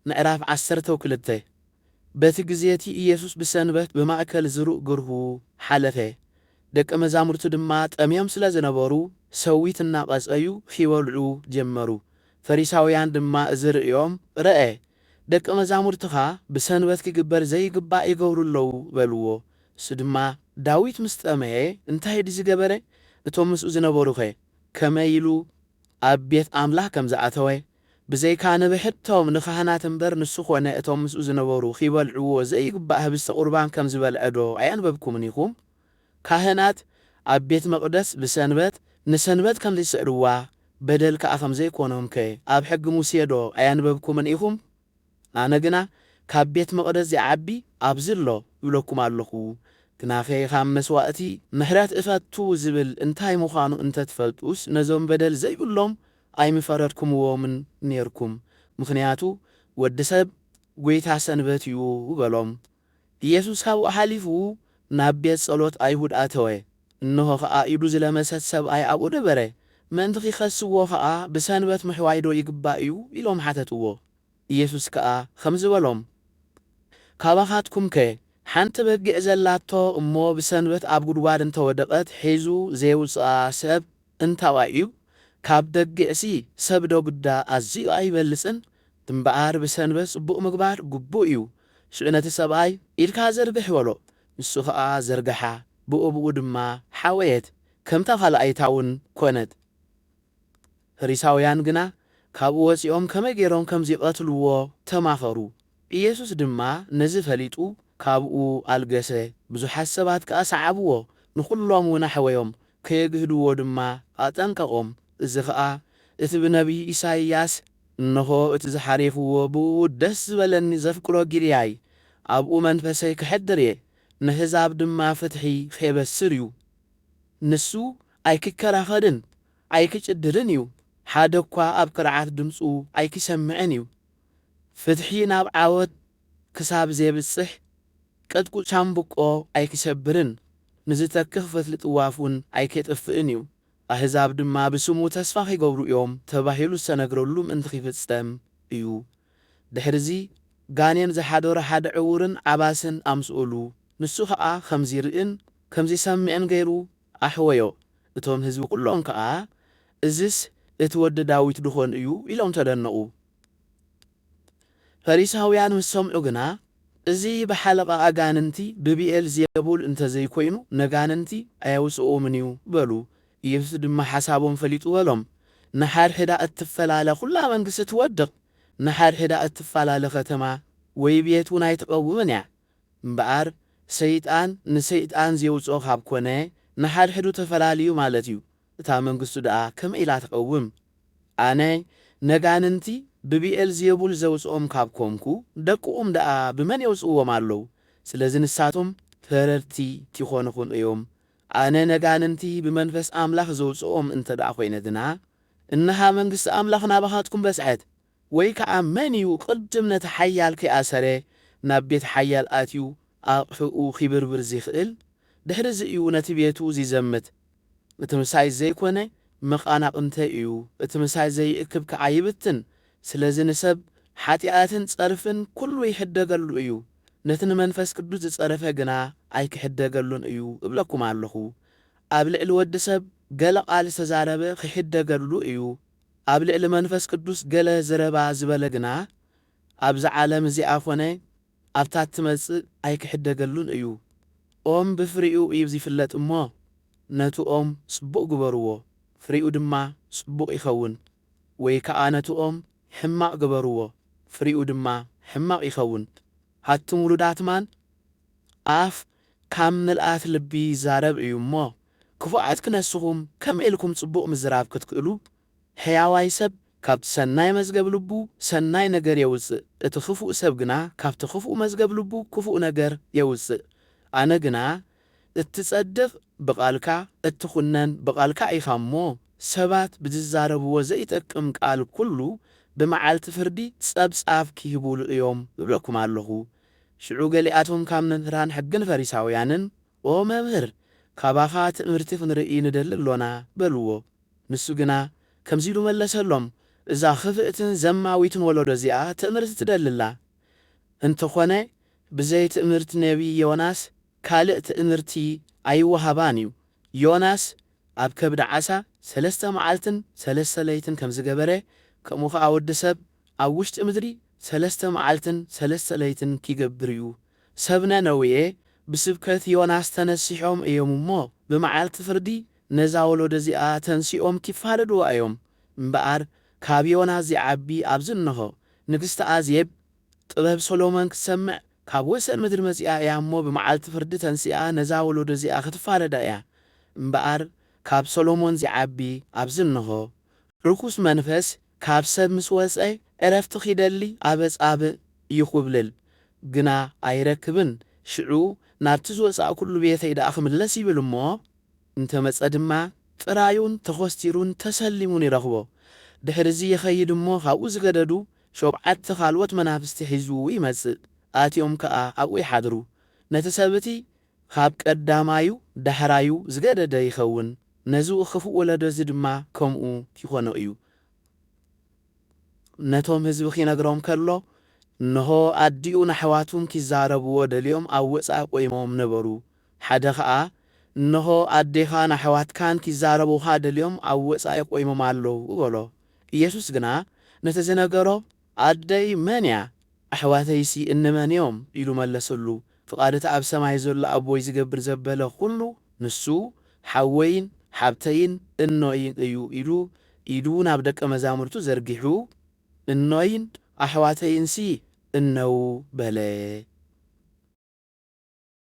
ምዕራፍ 12 በቲ ግዜቲ ኢየሱስ ብሰንበት ብማእከል ዝሩእ ግርሁ ሓለፈ። ደቀ መዛሙርቱ ድማ ጠምዮም ስለ ዝነበሩ ሰዊት እናቐጸዩ ይበልዑ ጀመሩ። ፈሪሳውያን ድማ እዚ ርእዮም ረአ። ደቀ መዛሙርትኻ ብሰንበት ክግበር ዘይግባእ ይገብሩ ኣለዉ በልዎ። እሱ ድማ ዳዊት ምስ ጠመየ እንታይ ድዩ ዝገበረ? እቶም ምስኡ ዝነበሩ ኸ ከመይ ኢሉ ኣብ ቤት ኣምላኽ ከም ዝኣተወ ብዘይካ ንብሕቶም ንካህናት እምበር ንሱ ኮነ እቶም ምስኡ ዝነበሩ ይበልዕዎ ዘይግባእ ህብስተ ቁርባን ከም ዝበልዐ ዶ ኣያንበብኩምን ኢኹም? ካህናት ኣብ ቤት መቕደስ ብሰንበት ንሰንበት ከም ዘይስዕርዋ በደል ከዓ ከም ዘይኮኖም ከ ኣብ ሕጊ ሙሴ ዶ ኣያንበብኩምን ኢኹም? ኣነ ግና ካብ ቤት መቕደስ ዝዓቢ ኣብዚ ኣሎ ይብለኩም ኣለኹ። ክናፈ ካብ መስዋእቲ ምሕረት እፈቱ ዝብል እንታይ ምዃኑ እንተትፈልጡስ ነዞም በደል ዘይብሎም ኣይምፈረድኩምዎምን ነርኩም። ምክንያቱ ወዲ ሰብ ጐይታ ሰንበት እዩ በሎም። ኢየሱስ ካብኡ ሓሊፉ ናብ ቤት ጸሎት ኣይሁድ ኣተወ። እንሆ ከዓ ኢዱ ዝለመሰት ሰብኣይ ኣብኡ ነበረ። ምእንቲ ኺኸስዎ ከዓ ብሰንበት ምሕዋይ ዶ ይግባእ እዩ ኢሎም ሓተትዎ። ኢየሱስ ከዓ ከም ዝበሎም ካባኻትኩም ከ ሓንቲ በጊዕ ዘላቶ እሞ ብሰንበት ኣብ ጉድጓድ እንተወደቐት ሒዙ ዘይውፅኣ ሰብ እንታዋይ እዩ? ካብ ደጊዕሲ ሰብ ዶ ጉዳ ኣዝዩ ኣይበልፅን? እምበኣር ብሰንበት ጽቡቕ ምግባር ግቡእ እዩ። ሽዑ ነቲ ሰብኣይ ኢድካ ዘርግሕ በሎ። ንሱ ከዓ ዘርግሓ፣ ብኡብኡ ድማ ሓወየት፣ ከምታ ካልኣይታ እውን ኮነት። ፈሪሳውያን ግና ካብኡ ወፂኦም ከመይ ገይሮም ከም ዝቐትልዎ ተማኸሩ። ኢየሱስ ድማ ነዚ ፈሊጡ ካብኡ ኣልገሰ። ብዙሓት ሰባት ከዓ ሰዓብዎ፣ ንኹሎም እውን ኣሕወዮም፣ ከየግህድዎ ድማ ኣጠንቀቖም። እዚ ከዓ እቲ ብነቢይ ኢሳይያስ እንሆ እቲ ዝሓሬፍዎ ብኡ ደስ ዝበለኒ ዘፍቅሮ ጊርያይ ኣብኡ መንፈሰይ ክሕድር እየ፣ ንሕዛብ ድማ ፍትሒ ከይበስር እዩ። ንሱ ኣይክከራኸድን ኣይክጭድርን እዩ፣ ሓደ እኳ ኣብ ክርዓት ድምፁ ኣይክሰምዕን እዩ። ፍትሒ ናብ ዓወት ክሳብ ዘየብጽሕ ቅጥቁጥ ሻምብቆ ኣይክሰብርን፣ ንዝተክኽ ፈትሊ ጥዋፉን ኣይከጥፍእን እዩ። ኣሕዛብ ድማ ብስሙ ተስፋ ኺገብሩ እዮም ተባሂሉ ዝተነግረሉ ምእንቲ ኺፍጸም እዩ። ድሕርዚ ጋኔን ዝሓደሮ ሓደ ዕውርን ዓባስን ኣምስኦሉ። ንሱ ከዓ ከምዚ ርእን ከምዚ ሰምዕን ገይሩ ኣሕወዮ። እቶም ህዝቢ ኩሎም ከዓ እዝስ እቲ ወዲ ዳዊት ድኾን እዩ ኢሎም ተደነቑ። ፈሪሳውያን ምስ ሰምዑ ግና እዚ ብሓለቓ ኣጋንንቲ ብቢኤል ዜቡል እንተዘይኮይኑ ነጋንንቲ ኣያውፅኦምን እዩ በሉ። ኢየሱስ ድማ ሓሳቦም ፈሊጡ በሎም ንሓድሕዳ እትፈላለ ኩላ መንግሥቲ ትወድቕ፣ ንሓድሕዳ እትፈላለ ከተማ ወይ ቤት እውን ኣይትቐውምን እያ። እምበኣር ሰይጣን ንሰይጣን ዘውፅኦ ካብ ኮነ ንሓድሕዱ ተፈላለዩ ማለት እዩ። እታ መንግሥቱ ደኣ ከመይ ኢላ ትቐውም? ኣነ ነጋንንቲ ብቢኤል ዜቡል ዘውፅኦም ካብ ኮንኩ ደቅኦም ደኣ ብመን የውፅዎም ኣለዉ? ስለዚ ንሳቶም ፈረድቲ ትኾንኹን እዮም። ኣነ ነጋንንቲ ብመንፈስ ኣምላኽ ዘውፅኦም እንተ ደኣ ኾይነትና እንሃ መንግሥቲ ኣምላኽ ናባኻትኩም በጽሐት። ወይ ከዓ መን እዩ ቅድም ነቲ ሓያል ከይኣሰረ ናብ ቤት ሓያል ኣትዩ ኣቕሑኡ ኺብርብር ዘይኽእል? ድሕሪዚ እዩ ነቲ ቤቱ ዝዘምት። እቲ ምሳይ ዘይኮነ መቓናቕንተ እዩ፣ እቲ ምሳይ ዘይእክብ ከዓ ይብትን። ስለዚ ንሰብ ሓጢኣትን ጸርፍን ኩሉ ይሕደገሉ እዩ፣ ነቲ ንመንፈስ ቅዱስ ዝጸረፈ ግና ኣይክሕደገሉን እዩ እብለኩም ኣለኹ። ኣብ ልዕሊ ወዲ ሰብ ገለ ቓል ዝተዛረበ ክሕደገሉ እዩ፣ ኣብ ልዕሊ መንፈስ ቅዱስ ገለ ዘረባ ዝበለ ግና ኣብዚ ዓለም እዚኣ ኾነ ኣብታ ትመጽእ ኣይክሕደገሉን እዩ። ኦም ብፍሪኡ እዩ ዝፍለጥ እሞ ነቲ ኦም ጽቡቕ ግበርዎ፣ ፍሪኡ ድማ ጽቡቕ ይኸውን። ወይ ከዓ ነቲ ኦም ሕማቕ ግበርዎ፣ ፍሪኡ ድማ ሕማቕ ይኸውን። ሃቱም ውሉዳት ማን ኣፍ ካብ ምልኣት ልቢ ይዛረብ እዩ እሞ ክፉዓት ክነስኹም ከመይ ኢልኩም ጽቡቕ ምዝራብ ክትክእሉ? ሕያዋይ ሰብ ካብቲ ሰናይ መዝገብ ልቡ ሰናይ ነገር የውፅእ፣ እቲ ክፉእ ሰብ ግና ካብቲ ክፉእ መዝገብ ልቡ ክፉእ ነገር የውፅእ። ኣነ ግና እትጸድቕ ብቓልካ እትኹነን ብቓልካ ኢኻ እሞ ሰባት ብዝዛረብዎ ዘይጠቅም ቃል ኩሉ ብመዓልቲ ፍርዲ ጸብጻብ ክህቡሉ እዮም እብለኩም ኣለኹ። ሽዑ ገሊኣቶም ካብ መምህራን ሕግን ፈሪሳውያንን ኦ መምህር ካባኻ ትምህርቲ ክንርኢ ንደሊ ኣሎና በልዎ። ንሱ ግና ከምዚ ኢሉ መለሰሎም እዛ ክፍእትን ዘማዊትን ወለዶ እዚኣ ትእምርቲ ትደልላ እንተኾነ ብዘይ ትእምርቲ ነቢይ ዮናስ ካልእ ትእምርቲ ኣይወሃባን እዩ። ዮናስ ኣብ ከብዲ ዓሳ 3 መዓልትን 3 ለይትን ከም ዝገበረ ከምኡ ኸዓ ወዲ ሰብ ኣብ ውሽጢ ምድሪ 3 መዓልትን 3 ለይትን ክገብር እዩ። ሰብ ነነዌ ብስብከት ዮናስ ተነሲሖም እዮም እሞ ብመዓልቲ ፍርዲ ነዛ ወለዶ እዚኣ ተንሲኦም ክፋለድዋ እዮም እምበኣር ካብ ዮናስ ዝዓቢ ኣብዚ እንሆ ንግስቲ ኣዜብ ጥበብ ሰሎሞን ክትሰምዕ ካብ ወሰን ምድሪ መጺኣ እያ እሞ ብመዓልቲ ፍርዲ ተንሲኣ ነዛ ወለዶ እዚኣ ክትፋለዳ እያ እምበኣር ካብ ሰሎሞን ዝዓቢ ኣብዚ እንሆ ርኩስ መንፈስ ካብ ሰብ ምስ ወፀ ዕረፍቲ ኺደሊ ኣበጻብእ ይኹብልል ግና ኣይረክብን ሽዑ ናብቲ ዝወፃእ ኩሉ ቤተይ ደኣ ክምለስ ይብል እሞ እንተመፀ ድማ ጥራዩን ተኾስቲሩን ተሰሊሙን ይረኽቦ ድሕርዚ ይኸይድ እሞ ካብኡ ዝገደዱ 7 ካልኦት መናፍስቲ ሒዙ ይመጽእ ኣትዮም ከኣ ኣብኡ ይሓድሩ ነቲ ሰብእቲ ካብ ቀዳማዩ ዳሕራዩ ዝገደደ ይኸውን ነዚ ክፉእ ወለዶ እዚ ድማ ከምኡ ይኾነ እዩ። ነቶም ህዝቢ ኺነግሮም ከሎ እንሆ ኣዲኡ ንኣሕዋቱም ኪዛረብዎ ደልዮም ኣብ ወፃእ ቆይሞም ነበሩ። ሓደ ኸዓ እንሆ ኣዴኻ ንኣሕዋትካን ኪዛረቡኻ ደልዮም ኣብ ወፃኢ ቆይሞም ኣለዉ በሎ። ኢየሱስ ግና ነቲ ዝነገሮ ኣደይ መን እያ ኣሕዋተይሲ እንመን እዮም ኢሉ መለሰሉ። ፍቓድቲ ኣብ ሰማይ ዘሎ ኣቦይ ዝገብር ዘበለ ኩሉ ንሱ ሓወይን ሓብተይን እኖይን እዩ ኢሉ ኢዱ ናብ ደቀ መዛሙርቱ ዘርጊሑ እኖይን ኣሕዋተይንሲ እነው በለ።